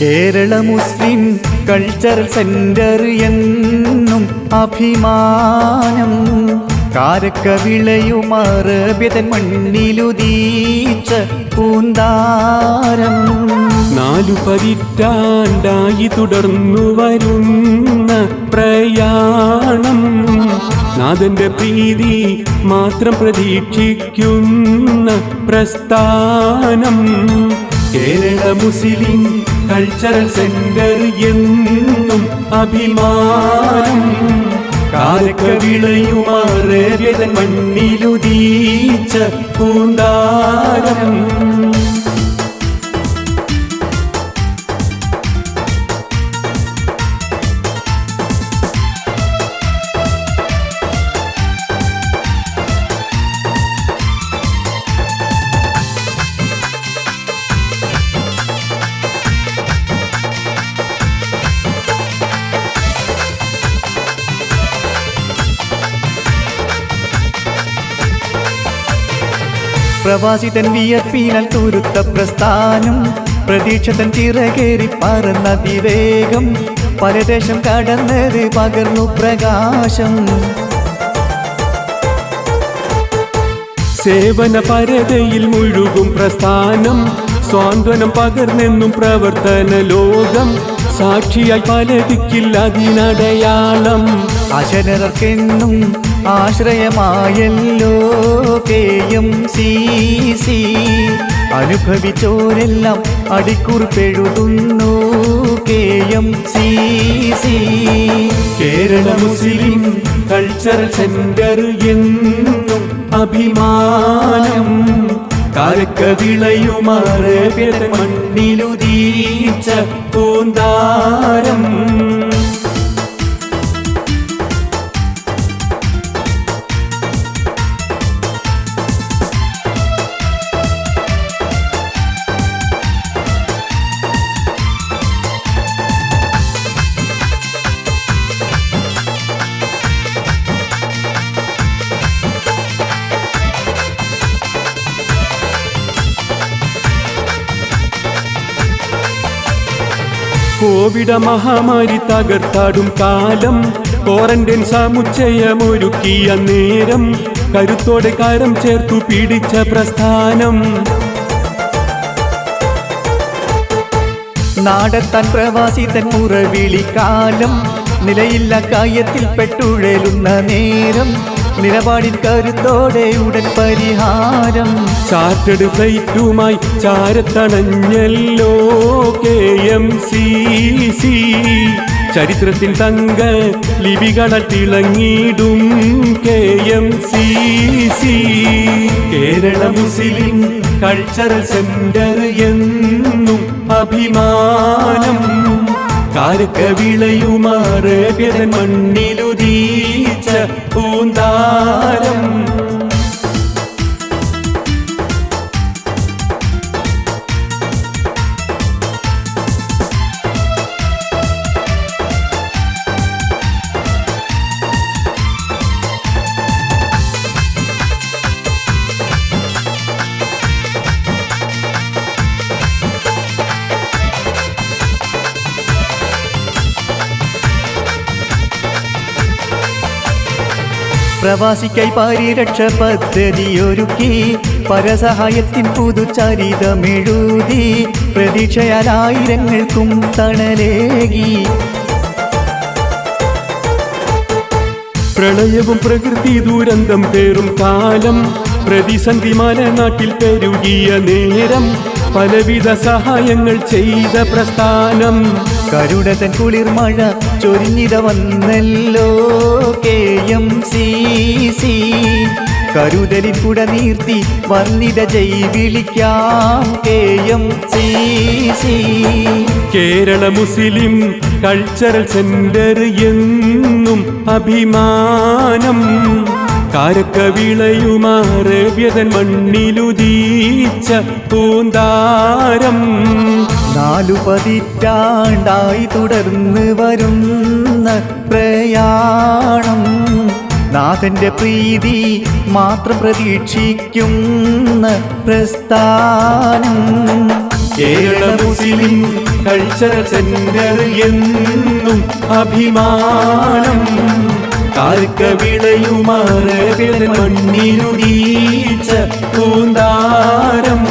കേരള മുസ്ലിം cultural centre എന്നും അഭിമാനം. കാരക്കവിളയും അറബിയതൻ മണ്ണിലുദീച്ച പൂന്താരം. 4 പതിറ്റാണ്ടായി തുടർന്നു വരുന്ന പ്രയാണം. നാഥന്റെ പ്രീതി മാത്രം പ്രതീക്ഷിക്കുന്ന പ്രസ്ഥാനം. കേരള മുസ്ലിം കൾച്ചറൽ സെന്റർ എന്നും അഭിമാനം. കാരക്കവിളയും അറബിയതൻ മണ്ണിലുദീച്ച പൂന്താരം. പ്രവാസി തൻ വിയർപ്പിനാൽ തുരുത്ത പ്രസ്ഥാനം. പ്രതീക്ഷ തൻ ചിറകേറി പറന്നതിവേഗം. പരദേശം കടന്നത് പകർന്നു പ്രകാശം. സേവന പരതയിൽ മുഴുകും പ്രസ്ഥാനം. സ്വാന്തനം പകർന്നെന്നും പ്രവർത്തന ലോകം. സാക്ഷിയായി പലതിക്കില്ല അതിനടയാളം. അശരണർക്കെന്നും ആശ്രയമായല്ലോ KMCC. അനുഭവിച്ചോരെല്ലാം അടിക്കുറിപ്പെഴുതുന്നു KMCC. കേരള മുസ്ലിം കൾച്ചറൽ സെന്റർ എന്നും അഭിമാനം. കാരക്കവിളയും അറബിയതൻ മണ്ണിലുദീച്ച പൂന്താരം. കോവിഡ് മഹാമാരി തകർത്താടും കാലം. ക്വാറന്റൈൻ സമുച്ചയമൊരുക്കിയ നേരം. കരുത്തോടെ കരം ചേർത്തു പിടിച്ച പ്രസ്ഥാനം. നാടെത്താൻ പ്രവാസി തൻ മുറവിളിക്കാലം. നിലയില്ല കായത്തിൽ പെട്ടുഴലുന്ന നേരം. നിലപാടിൻ കരുത്തോടെ ഉടൻ പരിഹാരം. Chartered ഫ്ലൈറ്റുമായി ചാരത്തണഞ്ഞല്ലോ KMCC. ചരിത്രത്തിൻ തങ്ക ലിപികളാൽ തിളങ്ങിടും KMCC. കേരള മുസ്ലിം കൾച്ചറൽ സെന്റർ എന്നും അഭിമാനം. കാരക്കവിളയും അറബിയതൻ മണ്ണിലുദീച്ച പൂന്താരം. പ്രവാസിക്കായി പരിരക്ഷ പദ്ധതിയൊരുക്കി. പരസഹായത്തിൻ പുതുചരിതമെഴുതി. പ്രതീക്ഷയാൽ ആയിരങ്ങൾക്കും തണലേകി. പ്രളയവും പ്രകൃതി ദുരന്തം പേറും കാലം. പ്രതിസന്ധി മലനാട്ടിൽ പെരുകിയ നേരം. പലവിധ സഹായങ്ങൾ ചെയ്ത പ്രസ്ഥാനം. കരുടതൻ കുളിർമഴ ചൊരിഞ്ഞിത വന്നല്ലോ KMCC. കരുതലിൻ കുട നീർത്തി വർണ്ണിത ജയ് വിളിക്കാം KMCC. കേരള മുസ്ലിം കൾച്ചറൽ സെന്റർ എന്നും അഭിമാനം. കാരക്കവിളയും അറബിയതൻ മണ്ണിലുദീച്ച പൂന്താരം. 4 പതിറ്റാണ്ടായി തുടർന്ന് വരുന്ന പ്രയാണം. നാഥന്റെ പ്രീതി മാത്രം പ്രതീക്ഷിക്കുന്ന പ്രസ്ഥാനം. കേരള മുസ്ലിം കൾച്ചറൽ സെന്റർ എന്നും അഭിമാനം. കാർക്ക വിളയുമാറ മണ്ണിലുദീച്ച പൂന്താരം